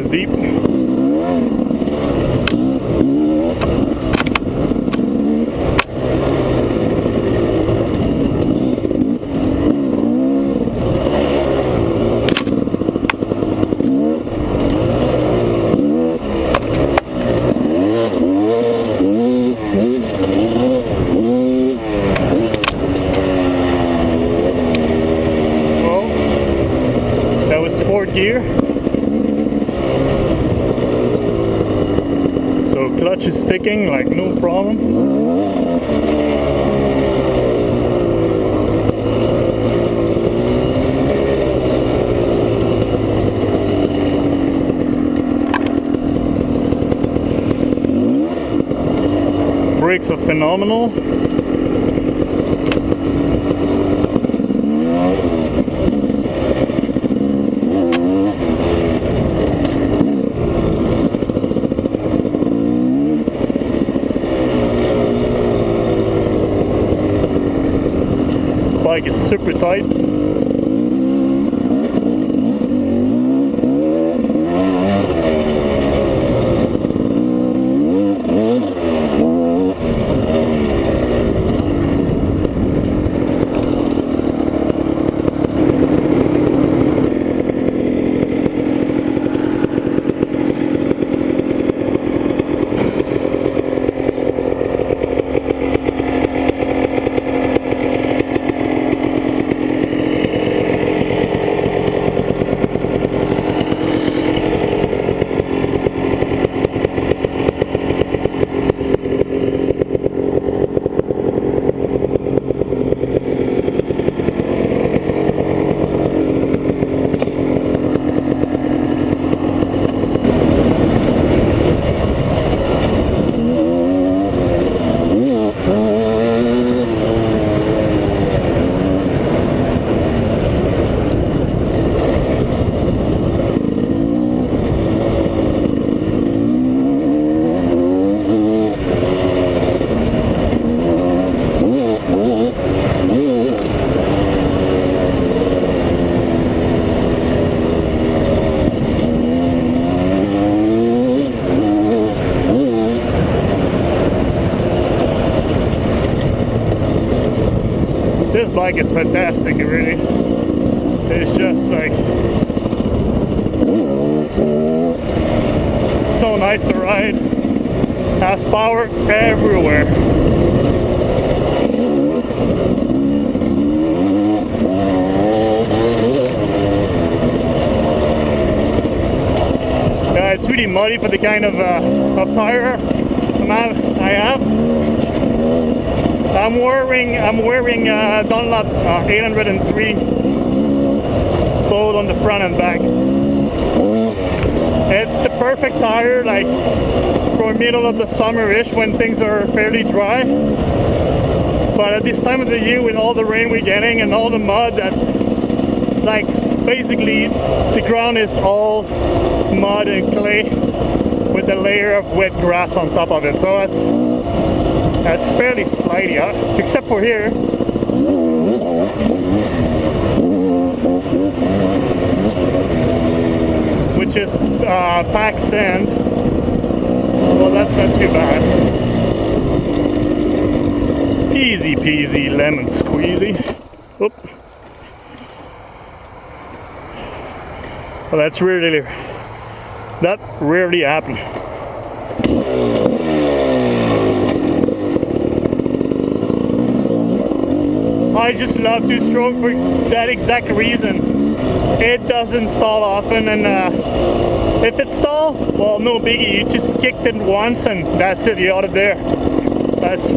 was deep. Gear. So clutch is sticking like no problem. Brakes are phenomenal. Bike is super tight. This bike is fantastic, really. It's just like so nice to ride. Has power everywhere. It's really muddy for the kind of tire I have. I'm wearing Dunlop 803 both on the front and back. It's the perfect tire, like for middle of the summer-ish when things are fairly dry. But at this time of the year, with all the rain we're getting and all the mud, that like basically the ground is all mud and clay with a layer of wet grass on top of it. So that's fairly slidey, except for here. Which is packed sand. Well, that's not too bad. Easy peasy lemon squeezy. Oop. Well, that rarely happens. I just love two-stroke for that exact reason. It doesn't stall often, and if it stalls, well, no biggie. You just kicked it once, and that's it. You're out of there. That's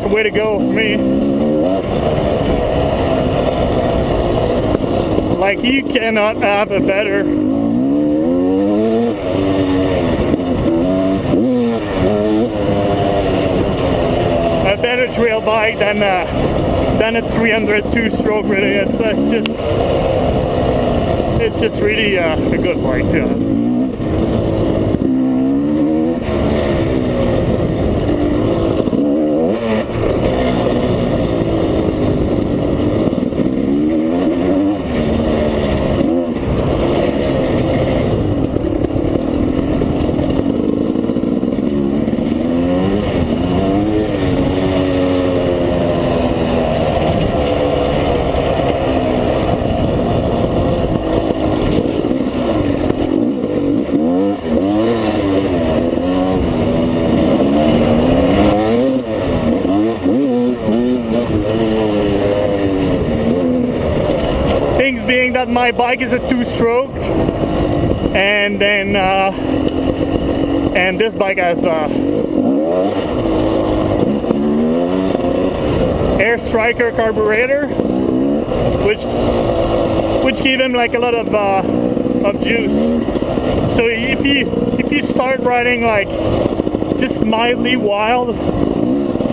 the way to go for me. Like, you cannot have a better trail bike than a 300 two-stroke. Really, it's just really a good bike to have. that my bike is a 2-stroke, and then and this bike has Air Striker carburetor, which give him like a lot of juice. So if you start riding like just mildly wild,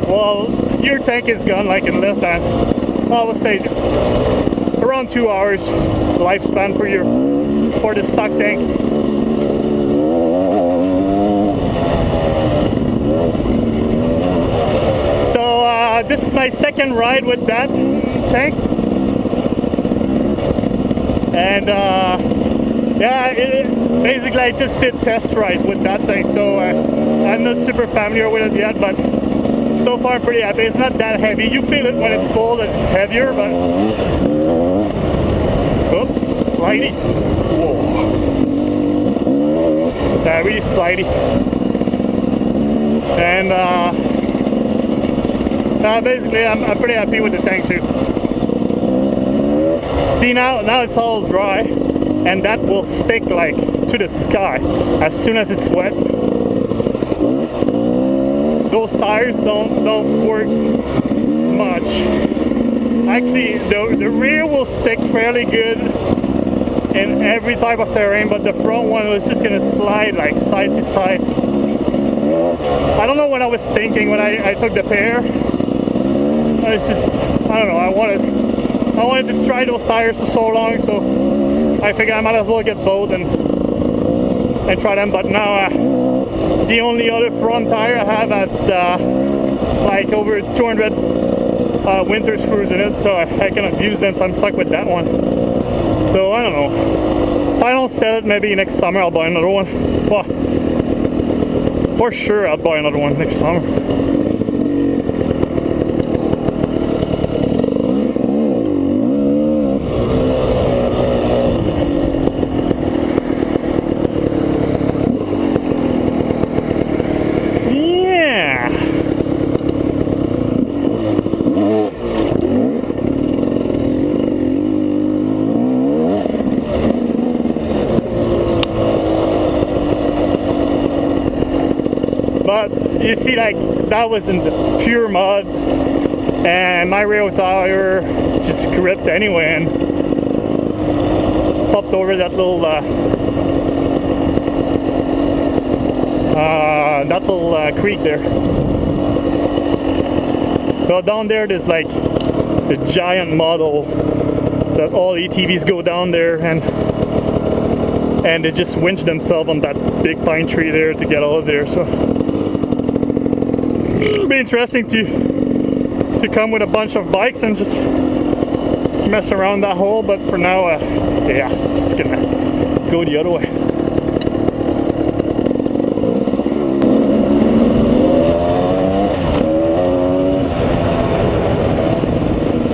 well, your tank is gone like in less than, I would say, around 2 hours lifespan for the stock tank. So this is my second ride with that tank, and yeah, basically I just did test rides with that thing, so I'm not super familiar with it yet, but so far I'm pretty happy. It's not that heavy. You feel it when it's cold, it's heavier, but oh, slidey. Whoa. Yeah, really slidey. And basically I'm pretty happy with the tank too. See, now it's all dry, and that will stick like to the sky as soon as it's wet. Those tires don't work much. Actually, the rear will stick fairly good in every type of terrain, but the front one was just gonna slide like side to side. I don't know what I was thinking when I took the pair. It's just, I don't know, I wanted to try those tires for so long, so I figured I might as well get both and try them. But now the only other front tire I have that's like over 200 winter screws in it, so I cannot use them, so I'm stuck with that one. So I don't know, if I don't sell it, maybe next summer I'll buy another one. Well, for sure I'll buy another one next summer. But you see, like, that was in the pure mud, and my rear tire just gripped anyway and popped over that little creek there. So down there's like a giant model that all ATVs go down there, and they just winch themselves on that big pine tree there to get out of there. So it'll be interesting to come with a bunch of bikes and just mess around that hole, but for now, yeah, just gonna go the other way.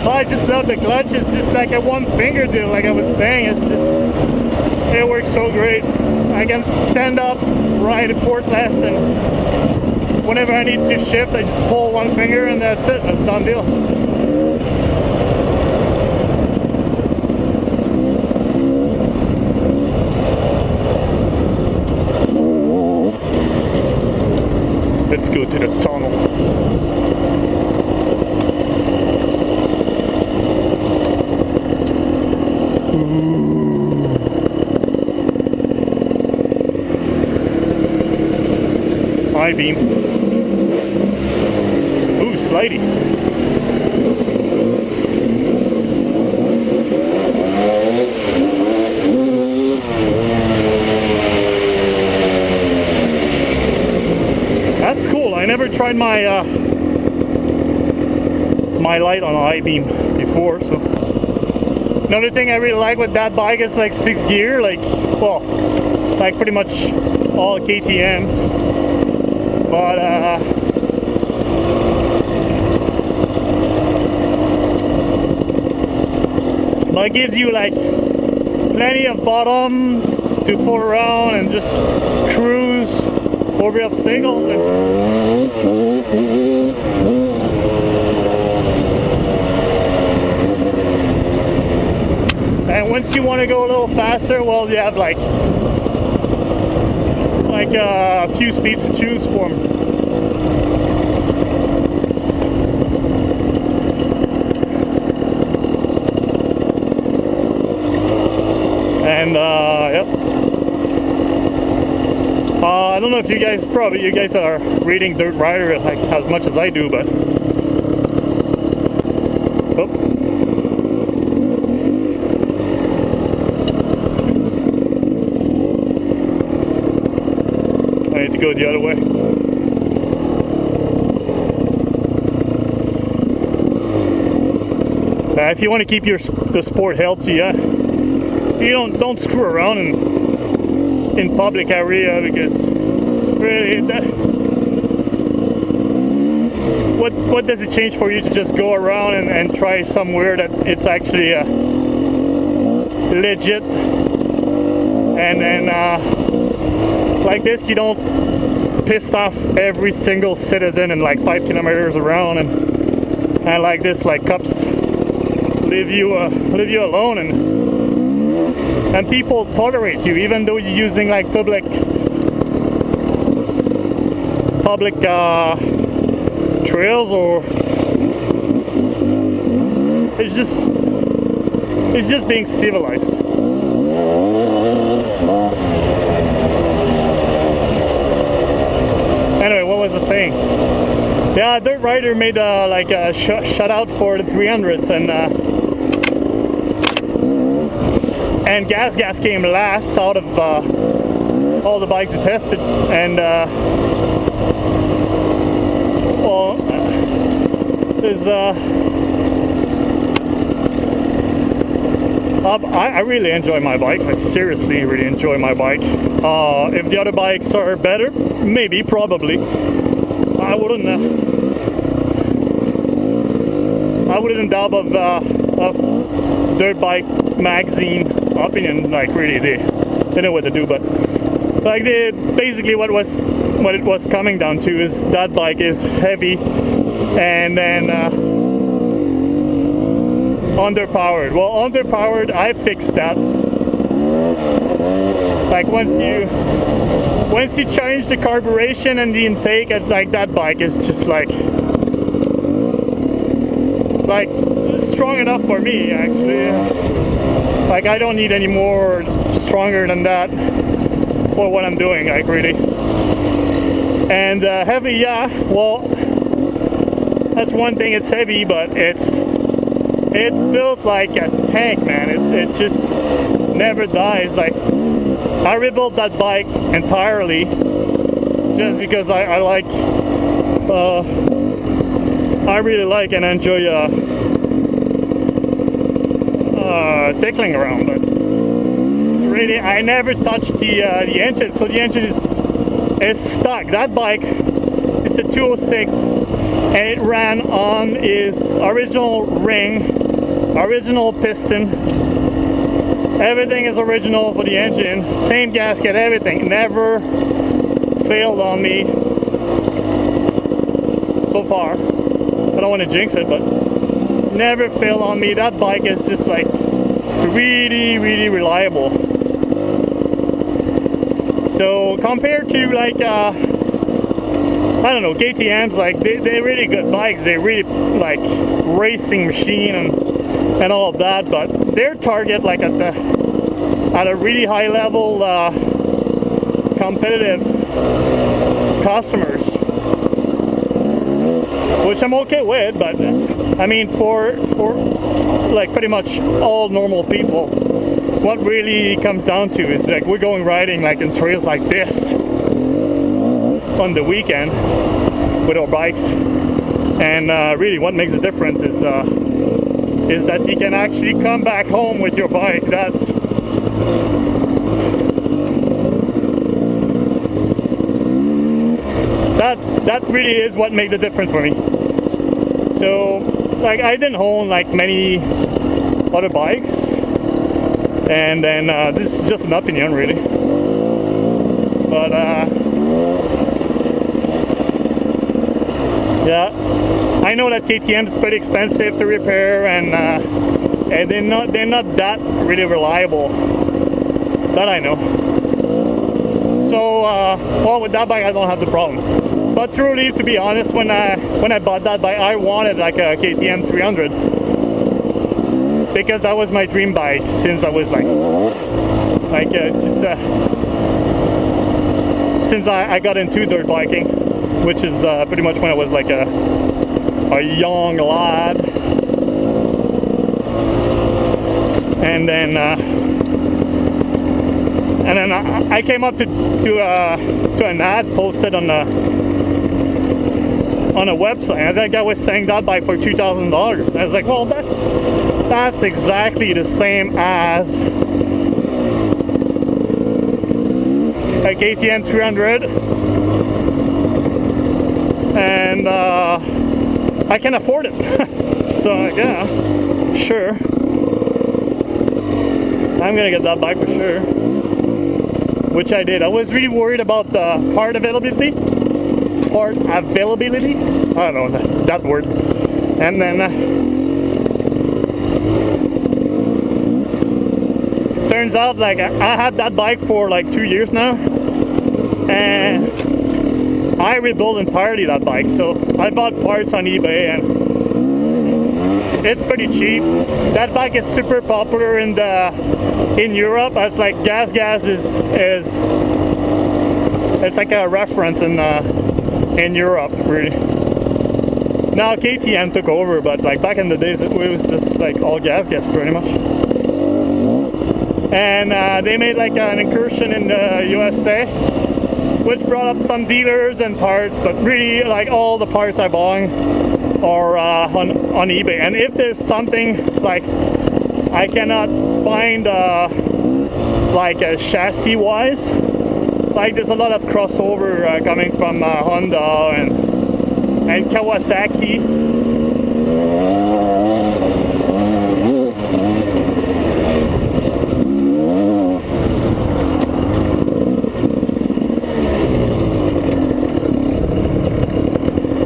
I just love the clutch. It's just like a one finger deal, like I was saying. It works so great. I can stand up, ride a portless, and whenever I need to shift, I just pull one finger and that's it. That's a done deal. Let's go to the tunnel. I-beam. Ooh, slidey. That's cool. I never tried my my light on an I-beam before, so. Another thing I really like with that bike is like 6 gear, like, well, like pretty much all KTM's. But it gives you like plenty of bottom to fool around and just cruise over obstacles. And And once you want to go a little faster, well, you have like a few speeds to choose from. And yep. I don't know if you guys are reading Dirt Rider like as much as I do, but oh. I need to go the other way. If you want to keep the sport healthy, you don't screw around in public area, because really, what does it change for you to just go around and try somewhere that it's actually legit, and then like this, you don't piss off every single citizen in like 5 kilometers around, and like this, like cops leave you alone, and people tolerate you even though you're using like public trails, or it's just being civilized. Anyway, what was I saying? Yeah, Dirt Rider made like a shutout for the 300s, and GasGas came last out of all the bikes they tested, and well, there's I really enjoy my bike, like seriously really enjoy my bike. If the other bikes are better, maybe, probably. I wouldn't doubt of Dirt Bike magazine opinion, like really they know what to do, but like basically what it was coming down to is that bike is heavy and then underpowered. Well, underpowered, I fixed that. Like once you change the carburation and the intake, it's like that bike is just like strong enough for me, actually. Like I don't need any more stronger than that for what I'm doing, like really. And heavy, yeah, well, that's one thing, it's heavy, but it's built like a tank, man. It just never dies. Like I rebuilt that bike entirely just because I really like and enjoy tickling around, but really I never touched the engine, so the engine is stuck. That bike, it's a 206, and it ran on its original ring, original piston, everything is original for the engine, same gasket, everything, never failed on me so far. I don't want to jinx it, but never failed on me. That bike is just like really, really reliable. So compared to like I don't know, KTM's, like they're really good bikes. They're really like racing machine and all of that, but their target like at a really high level competitive customers, which I'm okay with, but I mean for like pretty much all normal people, what really comes down to is like we're going riding like in trails like this on the weekend with our bikes, and really what makes a difference is that you can actually come back home with your bike. That really is what made the difference for me. So like I didn't own like many other bikes, and then this is just an opinion really, but yeah, I know that KTM is pretty expensive to repair, and and they're not that really reliable, that I know. So well, with that bike I don't have the problem. But truly, to be honest, when I bought that bike, I wanted like a KTM 300 because that was my dream bike since I was since I got into dirt biking, which is pretty much when I was like a young lad. And then I came up to an ad posted on a website, and that guy was selling that bike for $2,000. I was like, well, that's exactly the same as a KTM 300, and I can afford it. So yeah, sure, I'm gonna get that bike for sure, which I did. I was really worried about the part availability, I don't know that word. And then turns out like I had that bike for like 2 years now, and I rebuilt entirely that bike. So I bought parts on eBay, and it's pretty cheap. That bike is super popular in Europe. It's like GasGas is it's like a reference in Europe, really. Now KTM took over, but like back in the days it was just like all GasGas pretty much. And they made like an incursion in the USA, which brought up some dealers and parts, but really like all the parts I bought are on eBay. And if there's something like I cannot find like chassis wise, like there's a lot of crossover coming from Honda and Kawasaki.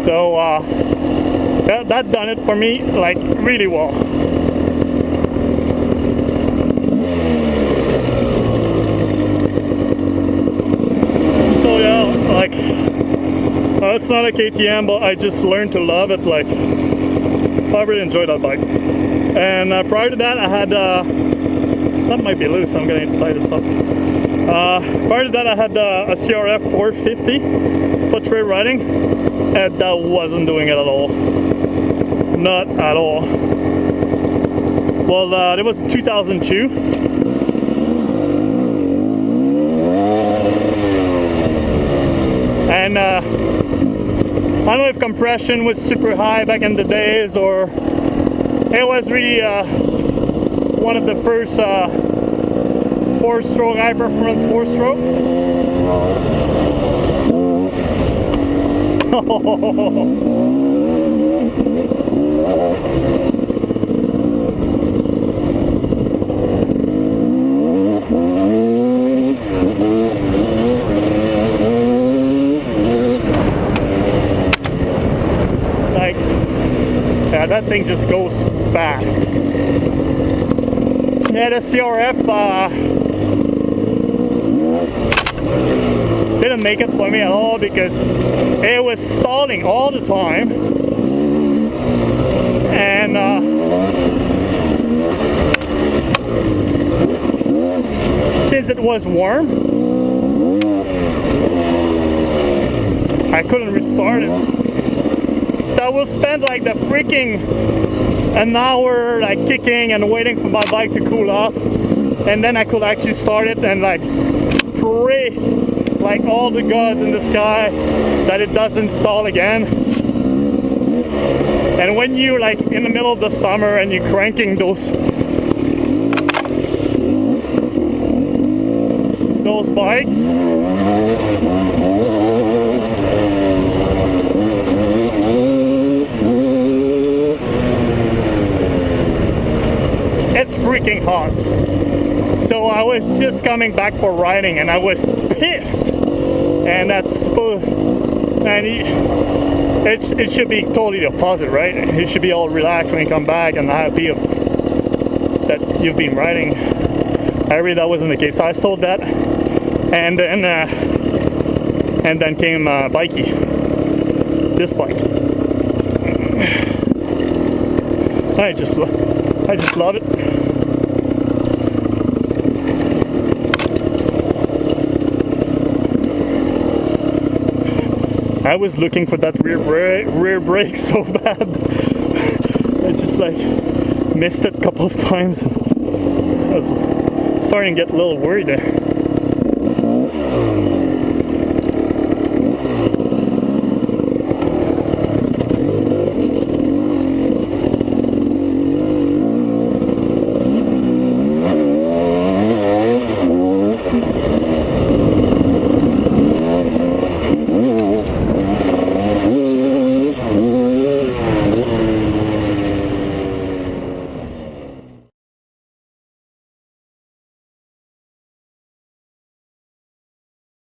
So that done it for me like really well. So yeah, like it's not a KTM, but I just learned to love it. Like I really enjoyed that bike. And prior to that I had that might be loose, I'm gonna need to tie this up. Prior to that I had a CRF 450 for trail riding, and that wasn't doing it at all. Not at all. Well, it was 2002. And I don't know if compression was super high back in the days, or it was really one of the first 4-stroke, high performance 4-stroke. Like, yeah, that thing just goes fast. Yeah, the CRF didn't make it for me at all because it was stalling all the time, and since it was warm, I couldn't restart it. So I will spend like the freaking an hour like kicking and waiting for my bike to cool off, and then I could actually start it and like pray like all the gods in the sky that it doesn't stall again. And when you're like in the middle of the summer and you're cranking those bikes, it's freaking hot. So I was just coming back for riding and I was pissed, and that's supposed, and it should be totally the opposite, right? You should be all relaxed when you come back and happy of that you've been riding. I read that wasn't the case. So I sold that, and then came Bikey. This bike. I just love it. I was looking for that rear brake so bad. I just like missed it a couple of times. I was starting to get a little worried there.